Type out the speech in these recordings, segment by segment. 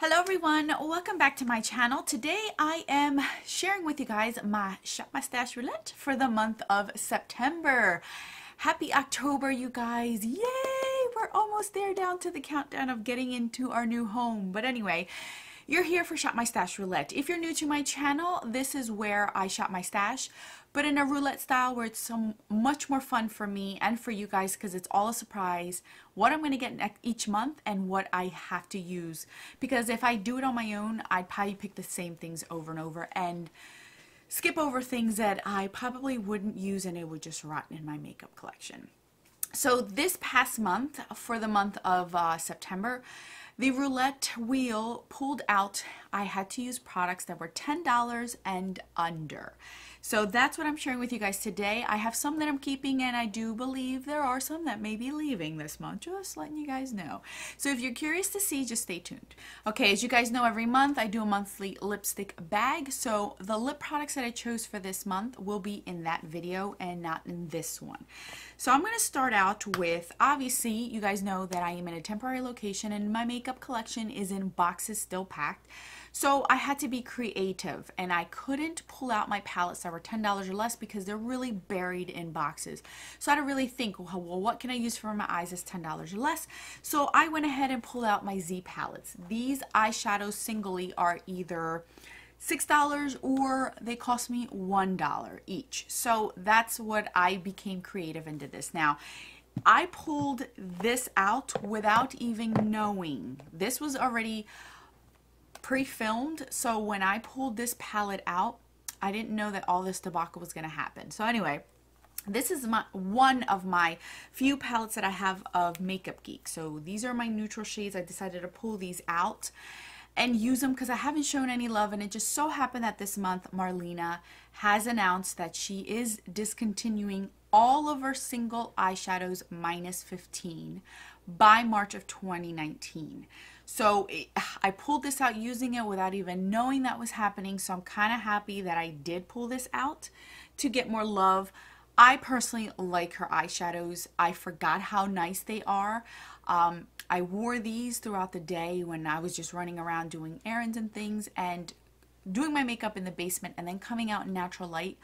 Hello everyone, welcome back to my channel. Today I am sharing with you guys my Shop My Stash Roulette for the month of September. Happy October, you guys. Yay! We're almost there, down to the countdown of getting into our new home. But anyway, you're here for Shop My Stash Roulette. If you're new to my channel, this is where I shop my stash, but in a roulette style where it's so much more fun for me and for you guys because it's all a surprise what I'm going to get each month and what I have to use. Because if I do it on my own, I'd probably pick the same things over and over and skip over things that I probably wouldn't use and it would just rot in my makeup collection. So this past month, for the month of September, the roulette wheel pulled out. I had to use products that were $10 and under. So that's what I'm sharing with you guys today. I have some that I'm keeping, and I do believe there are some that may be leaving this month. Just letting you guys know. So if you're curious to see, just stay tuned. Okay, as you guys know, every month I do a monthly lipstick bag. So the lip products that I chose for this month will be in that video and not in this one. So I'm going to start out with, obviously, you guys know that I am in a temporary location and my makeup collection is in boxes still packed. So I had to be creative and I couldn't pull out my palettes that were $10 or less because they're really buried in boxes. So I had to really think, well, what can I use for my eyes that's $10 or less? So I went ahead and pulled out my Z palettes. These eyeshadows singly are either $6 or they cost me $1 each. So that's what I became creative and did this. Now, I pulled this out without even knowing. This was already pre-filmed, so when I pulled this palette out, I didn't know that all this debacle was going to happen. So anyway, this is one of my few palettes that I have of Makeup Geek. So these are my neutral shades. I decided to pull these out and use them because I haven't shown any love, and it just so happened that this month Marlena has announced that she is discontinuing all of her single eyeshadows minus 15 by March of 2019. So I pulled this out using it without even knowing that was happening, so I'm kind of happy that I did pull this out to get more love. I personally like her eyeshadows. I forgot how nice they are. I wore these throughout the day when I was just running around doing errands and things and doing my makeup in the basement and then coming out in natural light.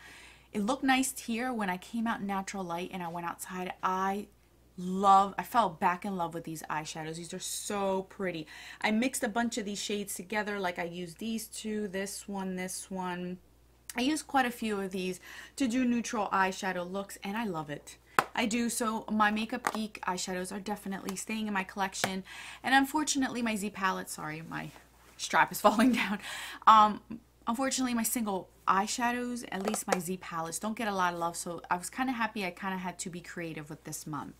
It looked nice here. When I came out in natural light and I went outside, I fell back in love with these eyeshadows. These are so pretty. I mixed a bunch of these shades together. Like I used these two, this one. I used quite a few of these to do neutral eyeshadow looks, and I love it. I do. So my Makeup Geek eyeshadows are definitely staying in my collection. And unfortunately, my Z palette, sorry, my strap is falling down. Unfortunately, my single eyeshadows, at least my Z palettes, don't get a lot of love, so I was kind of happy I kind of had to be creative with this month.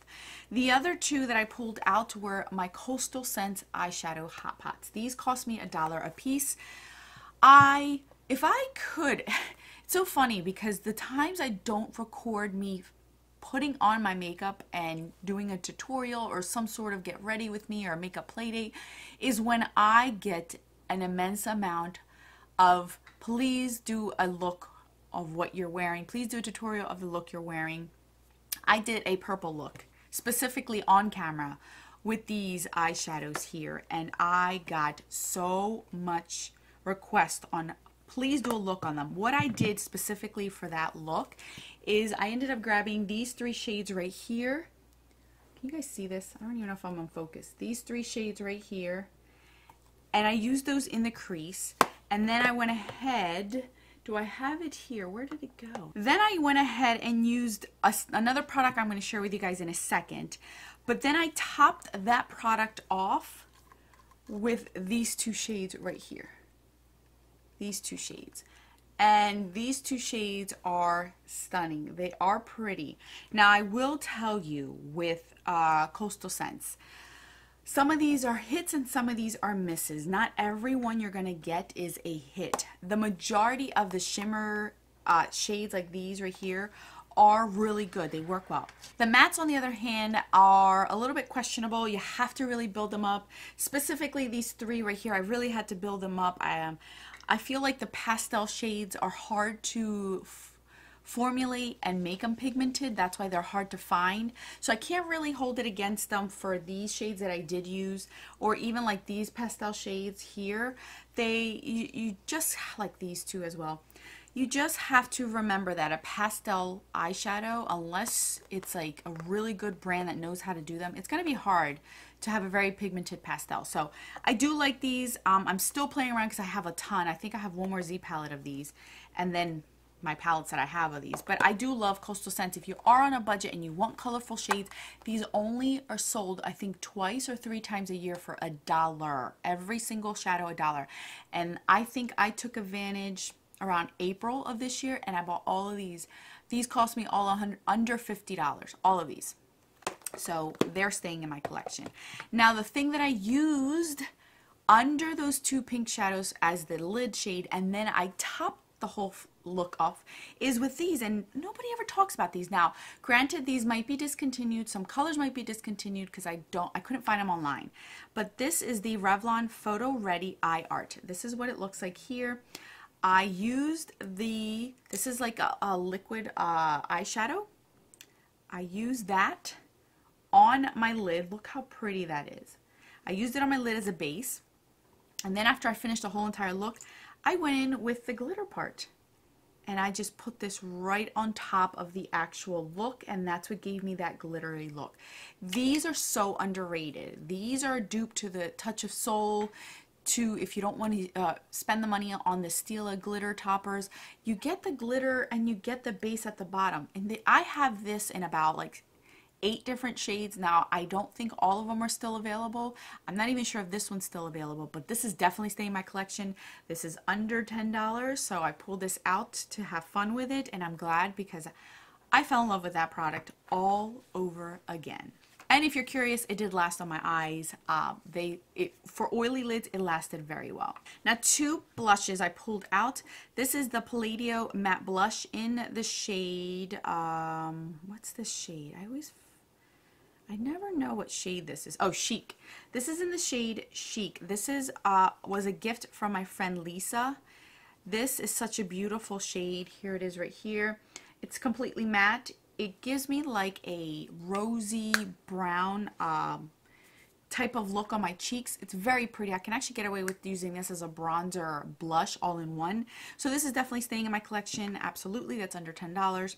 The other two that I pulled out were my Coastal Scents eyeshadow Hotpots. These cost me $1 a piece. If I could, it's so funny because the times I don't record me putting on my makeup and doing a tutorial or some sort of get ready with me or makeup play date is when I get an immense amount of please do a look of what you're wearing. Please do a tutorial of the look you're wearing. I did a purple look specifically on camera with these eyeshadows here, and I got so much request on please do a look on them. What I did specifically for that look is I ended up grabbing these three shades right here. Can you guys see this? I don't even know if I'm on focus. These three shades right here, and I used those in the crease. And then I went ahead, do I have it here? Where did it go? Then I went ahead and used another product I'm going to share with you guys in a second. But then I topped that product off with these two shades right here. These two shades. And these two shades are stunning. They are pretty. Now I will tell you with Coastal Scents, some of these are hits and some of these are misses. Not every one you're going to get is a hit. The majority of the shimmer shades like these right here are really good. They work well. The mattes, on the other hand, are a little bit questionable. You have to really build them up. Specifically these three right here, I really had to build them up. I feel like the pastel shades are hard to formulate and make them pigmented. That's why they're hard to find. So I can't really hold it against them for these shades that I did use, or even like these pastel shades here. You just like these two as well. You just have to remember that a pastel eyeshadow, unless it's like a really good brand that knows how to do them, it's going to be hard to have a very pigmented pastel. So I do like these. I'm still playing around because I have a ton. I think I have one more Z palette of these, and then my palettes that I have of these. But I do love Coastal Scents. If you are on a budget and you want colorful shades, these only are sold, I think, twice or three times a year for $1. Every single shadow $1. And I think I took advantage around April of this year, and I bought all of these. These cost me all under $50, all of these. So they're staying in my collection. Now the thing that I used under those two pink shadows as the lid shade, and then I topped the whole look off, is with these, and nobody ever talks about these. Now granted, these might be discontinued, some colors might be discontinued because I couldn't find them online, but this is the Revlon Photoready Eye Art. This is what it looks like here. I used this is like a liquid eyeshadow. I used that on my lid. Look how pretty that is. I used it on my lid as a base, and then after I finished the whole entire look, I went in with the glitter part, and I just put this right on top of the actual look, and that's what gave me that glittery look. These are so underrated. These are a dupe to the Touch of Soul, to if you don't want to spend the money on the Stila glitter toppers. You get the glitter and you get the base at the bottom. And I have this in about like 8 different shades. Now I don't think all of them are still available. I'm not even sure if this one's still available, but this is definitely staying in my collection. This is under $10, so I pulled this out to have fun with it, and I'm glad because I fell in love with that product all over again. And if you're curious, it did last on my eyes. For oily lids, it lasted very well. Now 2 blushes I pulled out. This is the Palladio Matte Blush in the shade, what's this shade? I never know what shade this is. Oh, Chic. This is in the shade Chic. This is was a gift from my friend Lisa. This is such a beautiful shade. Here it is right here. It's completely matte. It gives me like a rosy brown type of look on my cheeks. It's very pretty. I can actually get away with using this as a bronzer blush all in one. So this is definitely staying in my collection. Absolutely. That's under $10.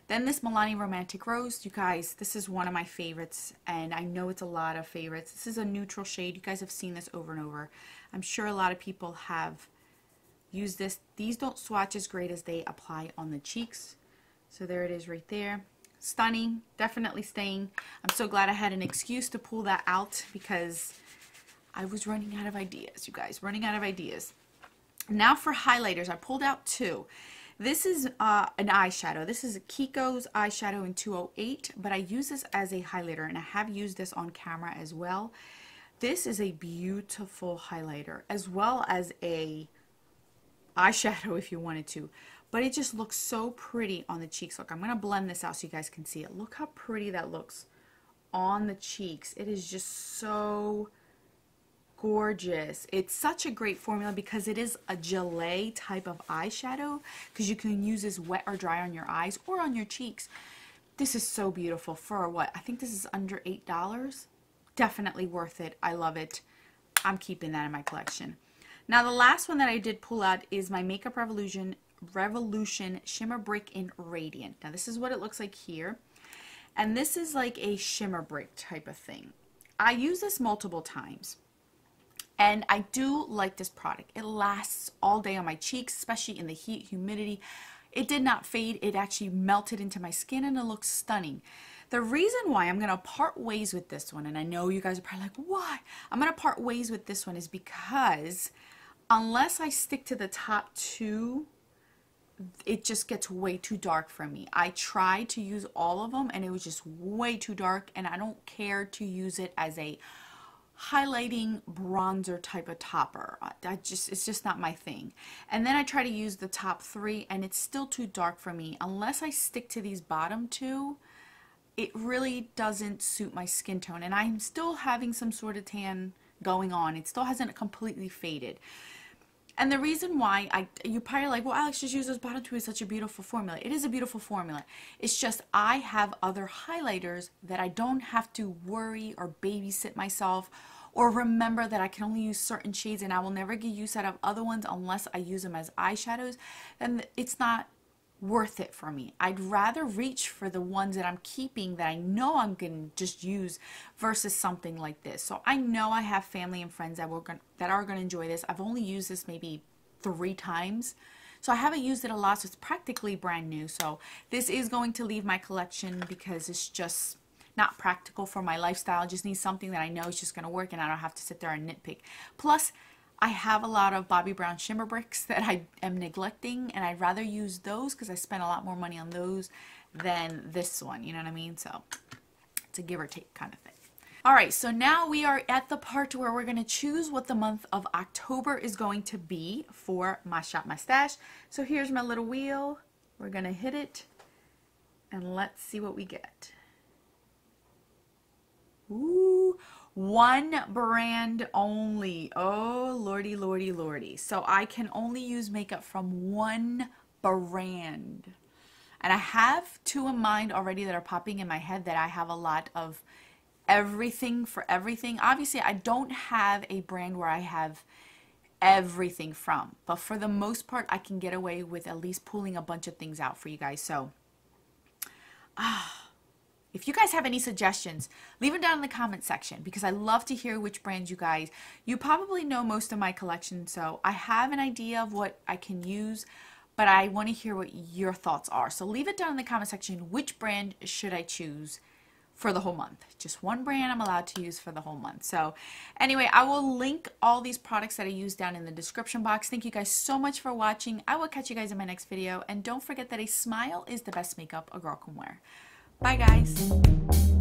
Then this Milani Romantic Rose. You guys, this is one of my favorites, and I know it's a lot of favorites. This is a neutral shade. You guys have seen this over and over. I'm sure a lot of people have used this. These don't swatch as great as they apply on the cheeks. So there it is right there. Stunning, definitely staying. I'm so glad I had an excuse to pull that out because I was running out of ideas, you guys, running out of ideas. Now for highlighters, I pulled out 2. This is an eyeshadow. This is a Kiko's eyeshadow in 208, but I use this as a highlighter, and I have used this on camera as well. This is a beautiful highlighter, as well as a eyeshadow if you wanted to. But it just looks so pretty on the cheeks. Look, I'm going to blend this out so you guys can see it. Look how pretty that looks on the cheeks. It is just so gorgeous. It's such a great formula because it is a gelée type of eyeshadow, because you can use this wet or dry on your eyes or on your cheeks. This is so beautiful for what? I think this is under $8. Definitely worth it. I love it. I'm keeping that in my collection. Now the last one that I did pull out is my Makeup Revolution Shimmer Brick in Radiant. Now this is what it looks like here, and this is like a shimmer brick type of thing. I use this multiple times, and I do like this product. It lasts all day on my cheeks, especially in the heat, humidity. It did not fade. It actually melted into my skin, and it looks stunning. The reason why I'm going to part ways with this one, and I know you guys are probably like, why? I'm going to part ways with this one is because unless I stick to the top 2, it just gets way too dark for me. I tried to use all of them, and it was just way too dark, and I don't care to use it as a highlighting bronzer type of topper. It's just not my thing. And then I try to use the top 3, and it's still too dark for me. Unless I stick to these bottom 2, it really doesn't suit my skin tone, and I'm still having some sort of tan going on. It still hasn't completely faded. And the reason why you're probably like, well, Alex, just use this bottom two. It's such a beautiful formula. It is a beautiful formula. It's just I have other highlighters that I don't have to worry or babysit myself or remember that I can only use certain shades and I will never get use out of other ones unless I use them as eyeshadows. Then it's not worth it for me. I'd rather reach for the ones that I'm keeping that I know I'm going to just use versus something like this. So I know I have family and friends that are going to enjoy this. I've only used this maybe 3 times. So I haven't used it a lot, so it's practically brand new. So this is going to leave my collection because it's just not practical for my lifestyle. I just need something that I know is just going to work and I don't have to sit there and nitpick. Plus, I have a lot of Bobbi Brown shimmer bricks that I am neglecting, and I'd rather use those because I spend a lot more money on those than this one, you know what I mean? So it's a give or take kind of thing. All right, so now we are at the part where we're going to choose what the month of October is going to be for my Shop My Stash. So here's my little wheel. We're going to hit it, and let's see what we get. Ooh, one brand only. Oh, lordy, lordy, lordy. So I can only use makeup from one brand. And I have 2 in mind already that are popping in my head that I have a lot of everything for everything. Obviously, I don't have a brand where I have everything from. But for the most part, I can get away with at least pulling a bunch of things out for you guys. So, if you guys have any suggestions, leave them down in the comment section because I love to hear which brands you probably know most of my collection, so I have an idea of what I can use, but I want to hear what your thoughts are. So leave it down in the comment section, which brand should I choose for the whole month? Just one brand I'm allowed to use for the whole month. So anyway, I will link all these products that I use down in the description box. Thank you guys so much for watching. I will catch you guys in my next video, and don't forget that a smile is the best makeup a girl can wear. Bye, guys.